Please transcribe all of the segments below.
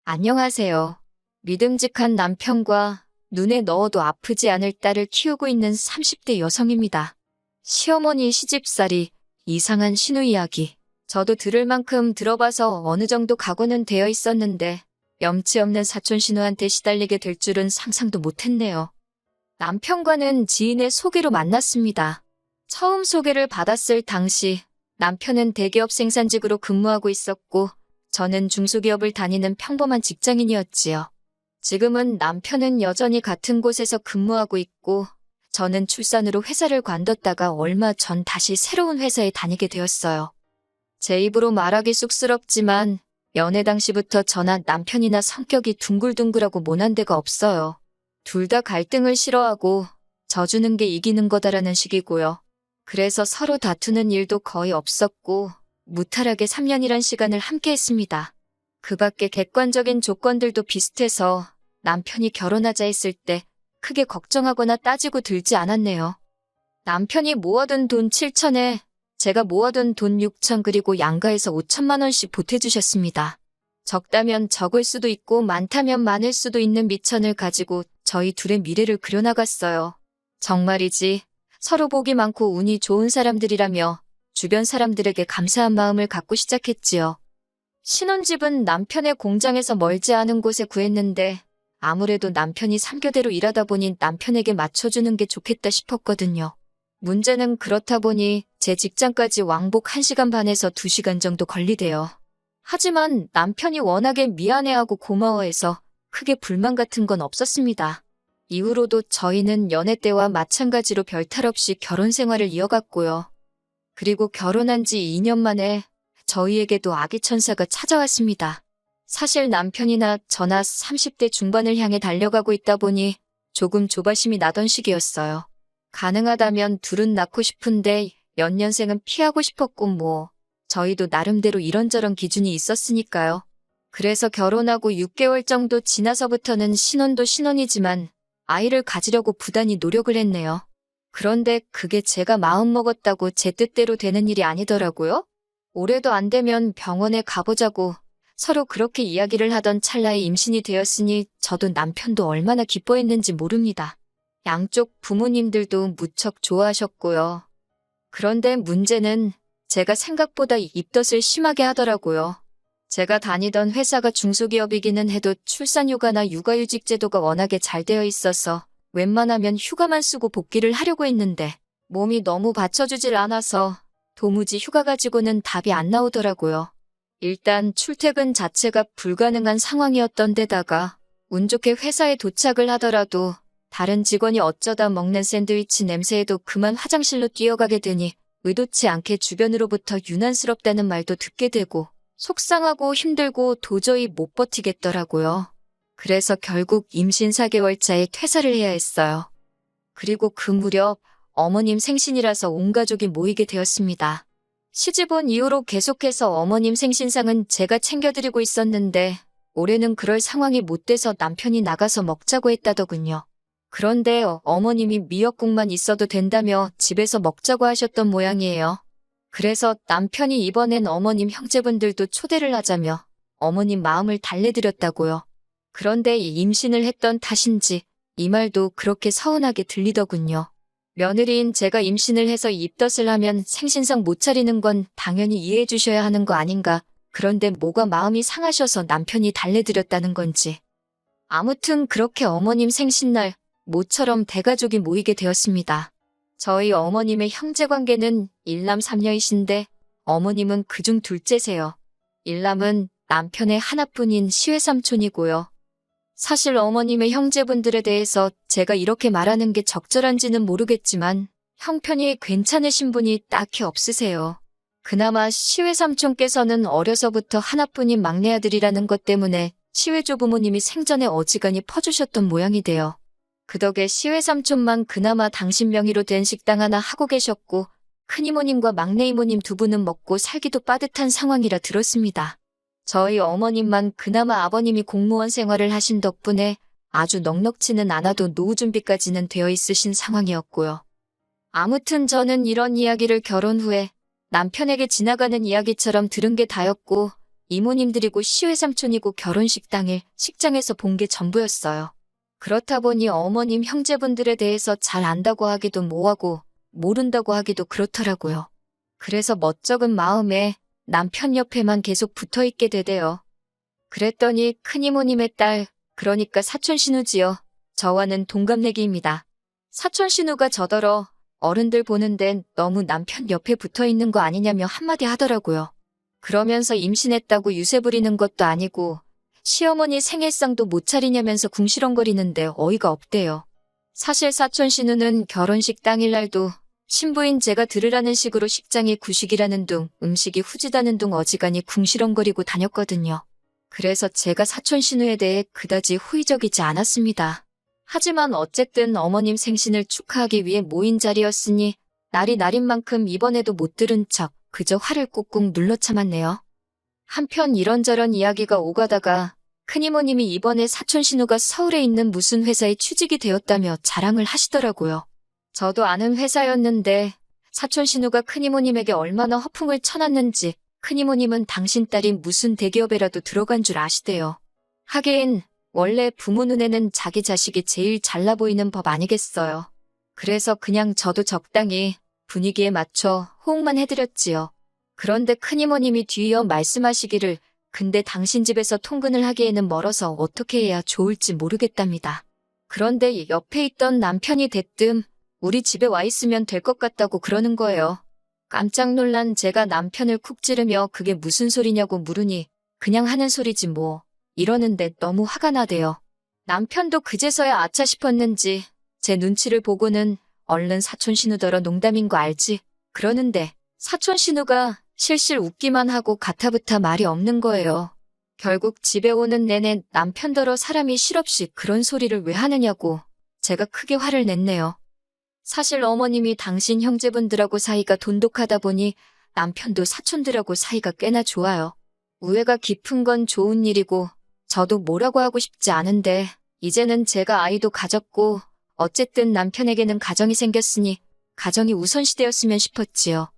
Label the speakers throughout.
Speaker 1: 안녕하세요. 믿음직한 남편과 눈에 넣어도 아프지 않을 딸을 키우고 있는 30대 여성입니다. 시어머니 시집살이, 이상한 신우 이야기. 저도 들을 만큼 들어봐서 어느 정도 각오는 되어 있었는데 염치 없는 사촌 신우한테 시달리게 될 줄은 상상도 못했네요. 남편과는 지인의 소개로 만났습니다. 처음 소개를 받았을 당시 남편은 대기업 생산직으로 근무하고 있었고 저는 중소기업을 다니는 평범한 직장인이었지요. 지금은 남편은 여전히 같은 곳에서 근무하고 있고 저는 출산으로 회사를 관뒀다가 얼마 전 다시 새로운 회사에 다니게 되었어요. 제 입으로 말하기 쑥스럽지만 연애 당시부터 저나 남편이나 성격이 둥글둥글하고 모난 데가 없어요. 둘 다 갈등을 싫어하고 져주는 게 이기는 거다라는 식이고요. 그래서 서로 다투는 일도 거의 없었고 무탈하게 3년이란 시간을 함께 했습니다. 그 밖에 객관적인 조건들도 비슷해서 남편이 결혼하자 했을 때 크게 걱정하거나 따지고 들지 않았네요. 남편이 모아둔 돈 7천에 제가 모아둔 돈 6천 그리고 양가에서 5천만 원씩 보태주셨습니다. 적다면 적을 수도 있고 많다면 많을 수도 있는 미천을 가지고 저희 둘의 미래를 그려나갔어요. 정말이지 서로 복이 많고 운이 좋은 사람들이라며 주변 사람들에게 감사한 마음을 갖고 시작했지요. 신혼집은 남편의 공장에서 멀지 않은 곳에 구했는데 아무래도 남편이 3교대로 일하다 보니 남편에게 맞춰주는 게 좋겠다 싶었거든요. 문제는 그렇다 보니 제 직장까지 왕복 1시간 반에서 2시간 정도 걸리대요. 하지만 남편이 워낙에 미안해하고 고마워해서 크게 불만 같은 건 없었습니다. 이후로도 저희는 연애 때와 마찬가지로 별탈 없이 결혼 생활을 이어갔고요. 그리고 결혼한 지 2년 만에 저희에게도 아기 천사가 찾아왔습니다. 사실 남편이나 저나 30대 중반을 향해 달려가고 있다 보니 조금 조바심이 나던 시기였어요. 가능하다면 둘은 낳고 싶은데 연년생은 피하고 싶었고 저희도 나름대로 이런저런 기준이 있었으니까요. 그래서 결혼하고 6개월 정도 지나서부터는 신혼도 신혼이지만 아이를 가지려고 부단히 노력을 했네요. 그런데 그게 제가 마음먹었다고 제 뜻대로 되는 일이 아니더라고요. 올해도 안 되면 병원에 가보자고 서로 그렇게 이야기를 하던 찰나에 임신이 되었으니 저도 남편도 얼마나 기뻐했는지 모릅니다. 양쪽 부모님들도 무척 좋아하셨고요. 그런데 문제는 제가 생각보다 입덧을 심하게 하더라고요. 제가 다니던 회사가 중소기업이기는 해도 출산휴가나 육아휴직 제도가 워낙에 잘 되어 있어서 웬만하면 휴가만 쓰고 복귀를 하려고 했는데 몸이 너무 받쳐주질 않아서 도무지 휴가 가지고는 답이 안 나오더라고요. 일단 출퇴근 자체가 불가능한 상황이었던 데다가 운 좋게 회사에 도착을 하더라도 다른 직원이 어쩌다 먹는 샌드위치 냄새에도 그만 화장실로 뛰어가게 되니 의도치 않게 주변으로부터 유난스럽다는 말도 듣게 되고 속상하고 힘들고 도저히 못 버티겠더라고요. 그래서 결국 임신 4개월차에 퇴사를 해야 했어요. 그리고 그 무렵 어머님 생신이라서 온 가족이 모이게 되었습니다. 시집 온 이후로 계속해서 어머님 생신상은 제가 챙겨드리고 있었는데 올해는 그럴 상황이 못 돼서 남편이 나가서 먹자고 했다더군요. 그런데 어머님이 미역국만 있어도 된다며 집에서 먹자고 하셨던 모양이에요. 그래서 남편이 이번엔 어머님 형제분들도 초대를 하자며 어머님 마음을 달래드렸다고요. 그런데 임신을 했던 탓인지 이 말도 그렇게 서운하게 들리더군요. 며느리인 제가 임신을 해서 입덧을 하면 생신상 못 차리는 건 당연히 이해해 주셔야 하는 거 아닌가. 그런데 뭐가 마음이 상하셔서 남편이 달래드렸다는 건지. 아무튼 그렇게 어머님 생신날 모처럼 대가족이 모이게 되었습니다. 저희 어머님의 형제관계는 일남 삼녀이신데 어머님은 그중 둘째세요. 일남은 남편의 하나뿐인 시외삼촌이고요. 사실 어머님의 형제분들에 대해서 제가 이렇게 말하는 게 적절한지는 모르겠지만 형편이 괜찮으신 분이 딱히 없으세요. 그나마 시외삼촌께서는 어려서부터 하나뿐인 막내 아들이라는 것 때문에 시외조부모님이 생전에 어지간히 퍼주셨던 모양이 돼요. 그 덕에 시외삼촌만 그나마 당신 명의로 된 식당 하나 하고 계셨고 큰이모님과 막내이모님 두 분은 먹고 살기도 빠듯한 상황이라 들었습니다. 저희 어머님만 그나마 아버님이 공무원 생활을 하신 덕분에 아주 넉넉지는 않아도 노후 준비까지는 되어 있으신 상황이었고요. 아무튼 저는 이런 이야기를 결혼 후에 남편에게 지나가는 이야기처럼 들은 게 다였고 이모님들이고 시외삼촌이고 결혼식 당일 식장에서 본 게 전부였어요. 그렇다 보니 어머님 형제분들에 대해서 잘 안다고 하기도 뭐하고 모른다고 하기도 그렇더라고요. 그래서 멋쩍은 마음에 남편 옆에만 계속 붙어있게 되대요. 그랬더니 큰이모님의 딸, 그러니까 사촌 신우지요. 저와는 동갑내기입니다. 사촌 신우가 저더러 어른들 보는 데는 너무 남편 옆에 붙어있는 거 아니냐며 한마디 하더라고요. 그러면서 임신했다고 유세 부리는 것도 아니고 시어머니 생일상도 못 차리냐면서 궁시렁거리는데 어이가 없대요. 사실 사촌 신우는 결혼식 당일날도 신부인 제가 들으라는 식으로 식장이 구식이라는 둥, 음식이 후지다는 둥 어지간히 궁시렁거리고 다녔거든요. 그래서 제가 사촌 신우에 대해 그다지 호의적이지 않았습니다. 하지만 어쨌든 어머님 생신을 축하하기 위해 모인 자리였으니 날이 날인 만큼 이번에도 못 들은 척 그저 화를 꾹꾹 눌러 참았네요. 한편 이런저런 이야기가 오가다가 큰이모님이 이번에 사촌 신우가 서울에 있는 무슨 회사에 취직이 되었다며 자랑을 하시더라고요. 저도 아는 회사였는데 사촌 신우가 큰이모님에게 얼마나 허풍을 쳐놨는지 큰이모님은 당신 딸이 무슨 대기업에라도 들어간 줄 아시대요. 하긴 원래 부모 눈에는 자기 자식이 제일 잘나 보이는 법 아니겠어요. 그래서 그냥 저도 적당히 분위기에 맞춰 호응만 해드렸지요. 그런데 큰이모님이 뒤이어 말씀하시기를 근데 당신 집에서 통근을 하기에는 멀어서 어떻게 해야 좋을지 모르겠답니다. 그런데 옆에 있던 남편이 대뜸 우리 집에 와 있으면 될 것 같다고 그러는 거예요. 깜짝 놀란 제가 남편을 쿡 찌르며 그게 무슨 소리냐고 물으니 그냥 하는 소리지 뭐 이러는데 너무 화가 나대요. 남편도 그제서야 아차 싶었는지 제 눈치를 보고는 얼른 사촌 신우더러 농담인 거 알지? 그러는데 사촌 신우가 실실 웃기만 하고 가타부타 말이 없는 거예요. 결국 집에 오는 내내 남편더러 사람이 실없이 그런 소리를 왜 하느냐고 제가 크게 화를 냈네요. 사실 어머님이 당신 형제분들하고 사이가 돈독하다 보니 남편도 사촌들하고 사이가 꽤나 좋아요. 우애가 깊은 건 좋은 일이고 저도 뭐라고 하고 싶지 않은데 이제는 제가 아이도 가졌고 어쨌든 남편에게는 가정이 생겼으니 가정이 우선시되었으면 싶었지요.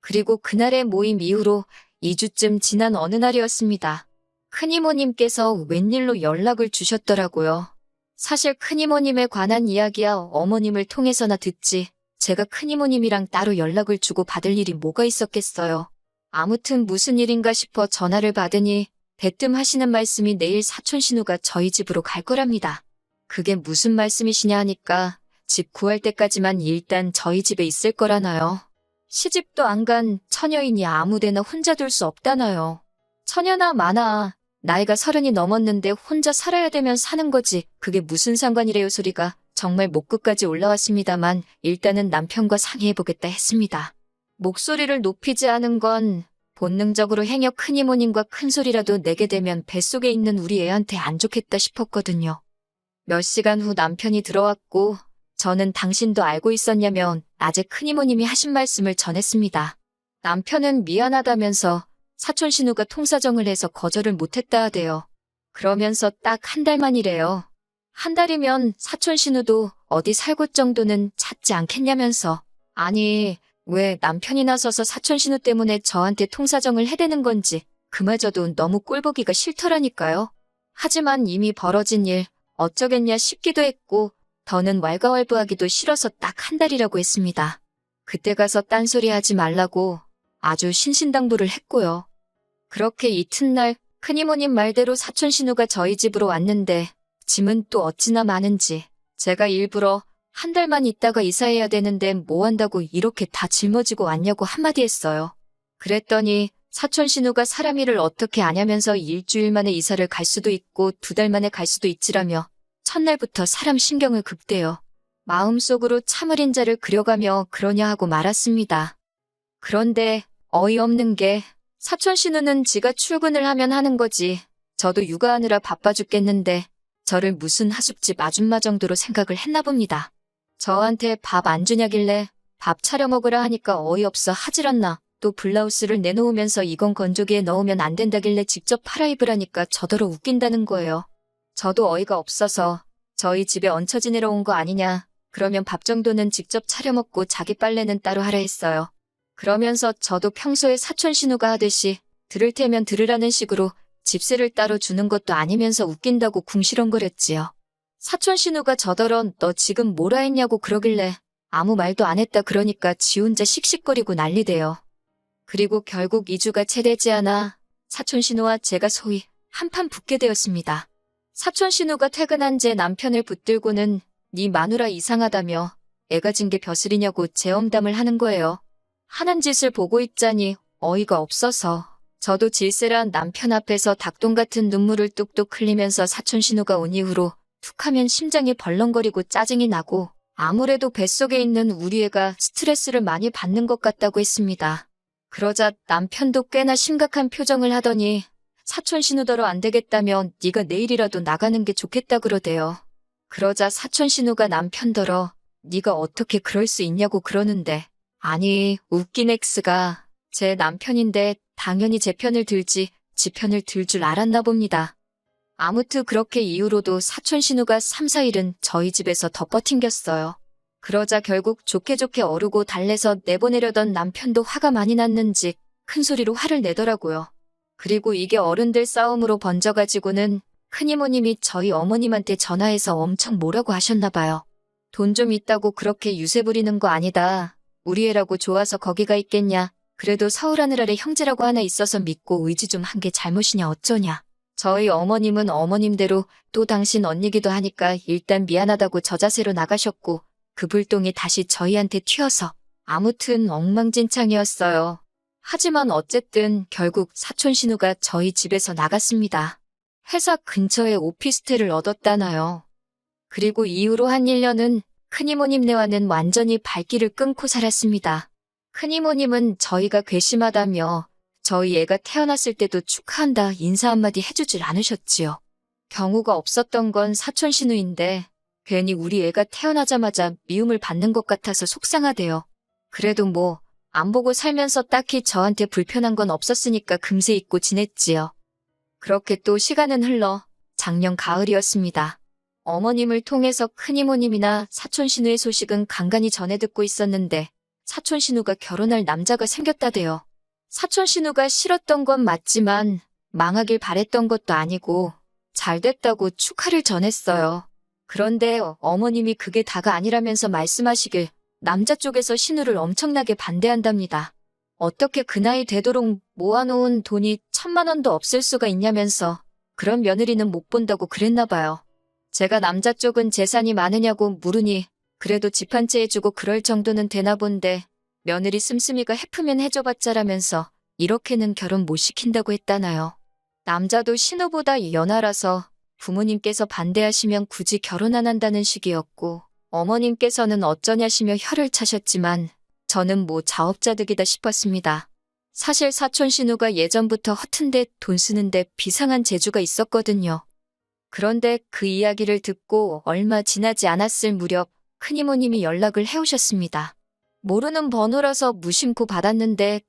Speaker 1: 그리고 그날의 모임 이후로 2주쯤 지난 어느 날이었습니다. 큰이모님께서 웬일로 연락을 주셨더라고요. 사실 큰이모님에 관한 이야기야 어머님을 통해서나 듣지 제가 큰이모님이랑 따로 연락을 주고 받을 일이 뭐가 있었겠어요. 아무튼 무슨 일인가 싶어 전화를 받으니 대뜸 하시는 말씀이 내일 사촌 신우가 저희 집으로 갈 거랍니다. 그게 무슨 말씀이시냐 하니까 집 구할 때까지만 일단 저희 집에 있을 거라나요. 시집도 안 간 처녀이니 아무데나 혼자 둘 수 없다나요. 처녀나 마나 나이가 30이 넘었는데 혼자 살아야 되면 사는 거지 그게 무슨 상관이래요 소리가 정말 목끝까지 올라왔습니다만 일단은 남편과 상의해보겠다 했습니다. 목소리를 높이지 않은 건 본능적으로 행여 큰이모님과 큰 소리라도 내게 되면 뱃속에 있는 우리 애한테 안 좋겠다 싶었거든요. 몇 시간 후 남편이 들어왔고 저는 당신도 알고 있었냐며 낮에 큰이모님이 하신 말씀을 전했습니다. 남편은 미안하다면서 사촌 신우가 통사정을 해서 거절을 못했다 하대요. 그러면서 딱 한 달만이래요. 한 달이면 사촌 신우도 어디 살 곳 정도는 찾지 않겠냐면서. 아니 왜 남편이 나서서 사촌 신우 때문에 저한테 통사정을 해대는 건지 그마저도 너무 꼴보기가 싫더라니까요. 하지만 이미 벌어진 일 어쩌겠냐 싶기도 했고 더는 왈가왈부하기도 싫어서 딱 한 달이라고 했습니다. 그때 가서 딴소리 하지 말라고 아주 신신당부를 했고요. 그렇게 이튿날 큰이모님 말대로 사촌 신우가 저희 집으로 왔는데 짐은 또 어찌나 많은지 제가 일부러 한 달만 있다가 이사해야 되는데 뭐 한다고 이렇게 다 짊어지고 왔냐고 한마디 했어요. 그랬더니 사촌 신우가 사람 일을 어떻게 아냐면서 일주일 만에 이사를 갈 수도 있고 2달 만에 갈 수도 있지라며 첫날부터 사람 신경을 급대요. 마음속으로 참을인 자를 그려가며 그러냐 하고 말았습니다. 그런데 어이없는 게 사촌 신우는 지가 출근을 하면 하는 거지 저도 육아하느라 바빠 죽겠는데 저를 무슨 하숙집 아줌마 정도로 생각을 했나 봅니다. 저한테 밥 안 주냐길래 밥 차려 먹으라 하니까 어이없어 하질렀나 또 블라우스를 내놓으면서 이건 건조기에 넣으면 안 된다길래 직접 팔아 입으라니까 저더러 웃긴다는 거예요. 저도 어이가 없어서 저희 집에 얹혀 지내러 온 거 아니냐 그러면 밥 정도는 직접 차려 먹고 자기 빨래는 따로 하라 했어요. 그러면서 저도 평소에 사촌 신우가 하듯이 들을 테면 들으라는 식으로 집세를 따로 주는 것도 아니면서 웃긴다고 궁시렁거렸지요. 사촌 신우가 저더러 너 지금 뭐라 했냐고 그러길래 아무 말도 안 했다 그러니까 지 혼자 씩씩거리고 난리대요. 그리고 결국 2주가 채 되지 않아 사촌 신우와 제가 소위 한판 붙게 되었습니다. 사촌 신우가 퇴근한 제 남편을 붙들고는 네 마누라 이상하다며 애가 진 게 벼슬이냐고 재엄담을 하는 거예요. 하는 짓을 보고 있자니 어이가 없어서 저도 질세란 남편 앞에서 닭똥 같은 눈물을 뚝뚝 흘리면서 사촌 신우가 온 이후로 툭하면 심장이 벌렁거리고 짜증이 나고 아무래도 뱃속에 있는 우리 애가 스트레스를 많이 받는 것 같다고 했습니다. 그러자 남편도 꽤나 심각한 표정을 하더니 사촌 신우더러 안 되겠다면 네가 내일이라도 나가는 게 좋겠다 그러대요. 그러자 사촌 신우가 남편더러 네가 어떻게 그럴 수 있냐고 그러는데 아니 웃긴 X가 제 남편인데 당연히 제 편을 들지 지 편을 들 줄 알았나 봅니다. 아무튼 그렇게 이후로도 사촌 신우가 3, 4일은 저희 집에서 덮어튕겼어요. 그러자 결국 좋게 좋게 어르고 달래서 내보내려던 남편도 화가 많이 났는지 큰 소리로 화를 내더라고요. 그리고 이게 어른들 싸움으로 번져가지고는 큰이모님이 저희 어머님한테 전화해서 엄청 뭐라고 하셨나 봐요. 돈 좀 있다고 그렇게 유세 부리는 거 아니다. 우리 애라고 좋아서 거기가 있겠냐. 그래도 서울 하늘아래 형제라고 하나 있어서 믿고 의지 좀 한 게 잘못이냐 어쩌냐. 저희 어머님은 어머님대로 또 당신 언니기도 하니까 일단 미안하다고 저자세로 나가셨고 그 불똥이 다시 저희한테 튀어서 아무튼 엉망진창이었어요. 하지만 어쨌든 결국 사촌 신우가 저희 집에서 나갔습니다. 회사 근처에 오피스텔을 얻었다나요. 그리고 이후로 한 1년은 큰이모님네와는 완전히 발길을 끊고 살았습니다. 큰이모님은 저희가 괘씸하다며 저희 애가 태어났을 때도 축하한다 인사 한마디 해주질 않으셨지요. 경우가 없었던 건 사촌 신우인데 괜히 우리 애가 태어나자마자 미움을 받는 것 같아서 속상하대요. 그래도 뭐 안 보고 살면서 딱히 저한테 불편한 건 없었으니까 금세 잊고 지냈지요. 그렇게 또 시간은 흘러 작년 가을이었습니다. 어머님을 통해서 큰이모님이나 사촌 신우의 소식은 간간히 전해 듣고 있었는데 사촌 신우가 결혼할 남자가 생겼다대요. 사촌 신우가 싫었던 건 맞지만 망하길 바랬던 것도 아니고 잘 됐다고 축하를 전했어요. 그런데 어머님이 그게 다가 아니라면서 말씀하시길 남자 쪽에서 신우를 엄청나게 반대한답니다. 어떻게 그 나이 되도록 모아놓은 돈이 1,000만 원도 없을 수가 있냐면서 그런 며느리는 못 본다고 그랬나 봐요. 제가 남자 쪽은 재산이 많으냐고 물으니 그래도 집 한 채 해주고 그럴 정도는 되나 본데 며느리 씀씀이가 해프면 해줘봤자라면서 이렇게는 결혼 못 시킨다고 했다나요. 남자도 신우보다 연하라서 부모님께서 반대하시면 굳이 결혼 안 한다는 식이었고 어머님께서는 어쩌냐시며 혀를 차셨지만 저는 뭐 자업자득이다 싶었습니다. 사실 사촌 신우가 예전부터 허튼데 돈 쓰는데 비상한 재주가 있었거든요. 그런데 그 이야기를 듣고 얼마 지나지 않았을 무렵 큰이모님이 연락을 해오셨습니다. 모르는 번호라서 무심코 받았는데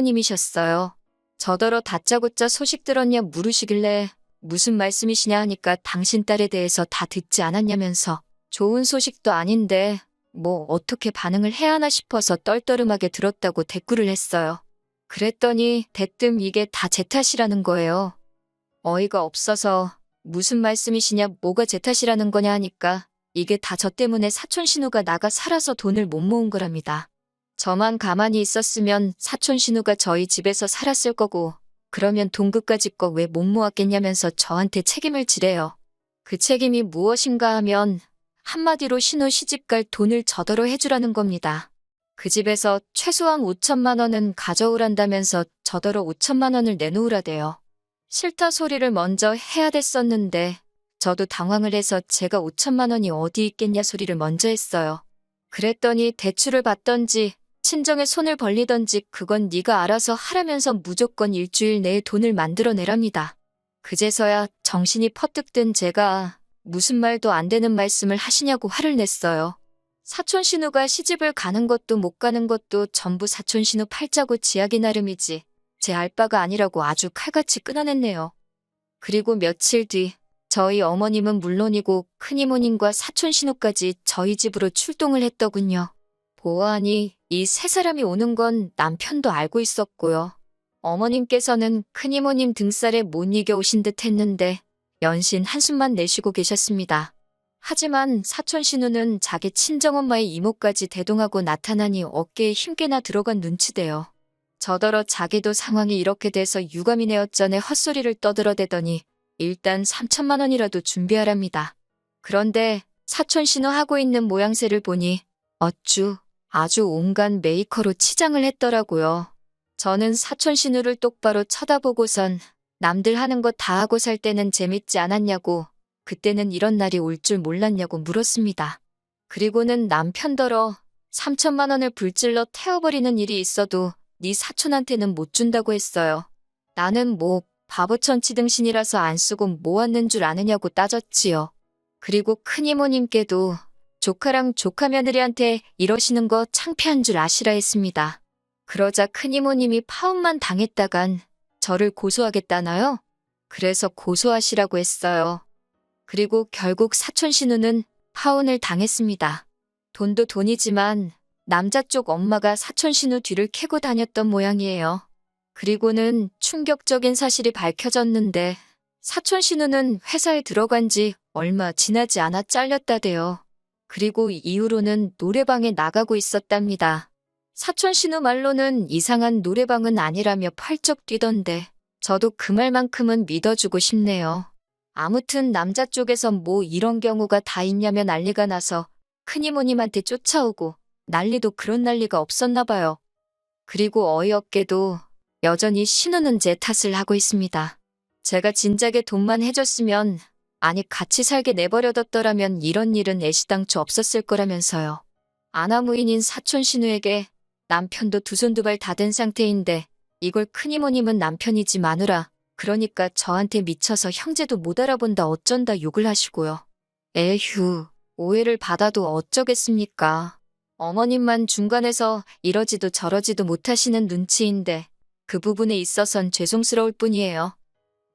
Speaker 1: 큰이모님이셨어요. 저더러 다짜고짜 소식 들었냐 물으시길래 무슨 말씀이시냐 하니까 당신 딸에 대해서 다 듣지 않았냐면서 좋은 소식도 아닌데 뭐 어떻게 반응을 해야 하나 싶어서 떨떠름하게 들었다고 대꾸를 했어요. 그랬더니 대뜸 이게 다 제 탓이라는 거예요. 어이가 없어서 무슨 말씀이시냐 뭐가 제 탓이라는 거냐 하니까 이게 다 저 때문에 사촌 신우가 나가 살아서 돈을 못 모은 거랍니다. 저만 가만히 있었으면 사촌 신우가 저희 집에서 살았을 거고 그러면 돈 그까짓 거 왜 못 모았겠냐면서 저한테 책임을 지래요. 그 책임이 무엇인가 하면 한마디로 신우 시집갈 돈을 저더러 해주라는 겁니다. 그 집에서 최소한 5천만 원은 가져오란다면서 저더러 5천만 원을 내놓으라대요. 싫다 소리를 먼저 해야 됐었는데 저도 당황을 해서 제가 5천만 원이 어디 있겠냐 소리를 먼저 했어요. 그랬더니 대출을 받던지 친정에 손을 벌리던지 그건 네가 알아서 하라면서 무조건 일주일 내에 돈을 만들어내랍니다. 그제서야 정신이 퍼뜩 든 제가 무슨 말도 안 되는 말씀을 하시냐고 화를 냈어요. 사촌 신우가 시집을 가는 것도 못 가는 것도 전부 사촌 신우 팔자고 지하기 나름이지 제 알바가 아니라고 아주 칼같이 끊어냈네요. 그리고 며칠 뒤 저희 어머님은 물론이고 큰이모님과 사촌 신우까지 저희 집으로 출동을 했더군요. 보아하니 이 세 사람이 오는 건 남편도 알고 있었고요. 어머님께서는 큰이모님 등살에 못 이겨 오신 듯 했는데 연신 한숨만 내쉬고 계셨습니다. 하지만 사촌 신우는 자기 친정엄마의 이모까지 대동하고 나타나니 어깨에 힘께나 들어간 눈치대요. 저더러 자기도 상황이 이렇게 돼서 유감이네 어쩌네 헛소리를 떠들어대더니 일단 3천만 원이라도 준비하랍니다. 그런데 사촌 신우 하고 있는 모양새를 보니 아주 온갖 메이커로 치장을 했더라고요. 저는 사촌 신우를 똑바로 쳐다보고선 남들 하는 거 다 하고 살 때는 재밌지 않았냐고, 그때는 이런 날이 올 줄 몰랐냐고 물었습니다. 그리고는 남편더러 3천만 원을 불질러 태워버리는 일이 있어도 네 사촌한테는 못 준다고 했어요. 나는 뭐 바보천치등신이라서 안 쓰고 모았는 줄 아느냐고 따졌지요. 그리고 큰이모님께도 조카랑 조카며느리한테 이러시는 거 창피한 줄 아시라 했습니다. 그러자 큰이모님이 파혼만 당했다간 저를 고소하겠다나요? 그래서 고소하시라고 했어요. 그리고 결국 사촌 신우는 파혼을 당했습니다. 돈도 돈이지만 남자 쪽 엄마가 사촌 신우 뒤를 캐고 다녔던 모양이에요. 그리고는 충격적인 사실이 밝혀졌는데 사촌 신우는 회사에 들어간 지 얼마 지나지 않아 잘렸다대요. 그리고 이후로는 노래방에 나가고 있었답니다. 사촌 신우 말로는 이상한 노래방은 아니라며 펄쩍 뛰던데 저도 그 말만큼은 믿어주고 싶네요. 아무튼 남자 쪽에선 뭐 이런 경우가 다 있냐며 난리가 나서 큰이모님한테 쫓아오고 난리도 그런 난리가 없었나 봐요. 그리고 어이없게도 여전히 신우는 제 탓을 하고 있습니다. 제가 진작에 돈만 해줬으면, 아니 같이 살게 내버려뒀더라면 이런 일은 애시당초 없었을 거라면서요. 아나무인인 사촌 신우에게 남편도 두 손 두 발 다 된 상태인데 이걸 큰이모님은 남편이지 마누라, 그러니까 저한테 미쳐서 형제도 못 알아본다 어쩐다 욕을 하시고요. 에휴, 오해를 받아도 어쩌겠습니까. 어머님만 중간에서 이러지도 저러지도 못하시는 눈치인데 그 부분에 있어선 죄송스러울 뿐이에요.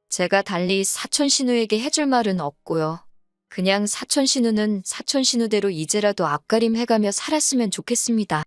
Speaker 1: 제가 달리 사촌 신우에게 해줄 말은 없고요. 그냥 사촌 신우는 사촌 신우대로 이제라도 앞가림 해가며 살았으면 좋겠습니다.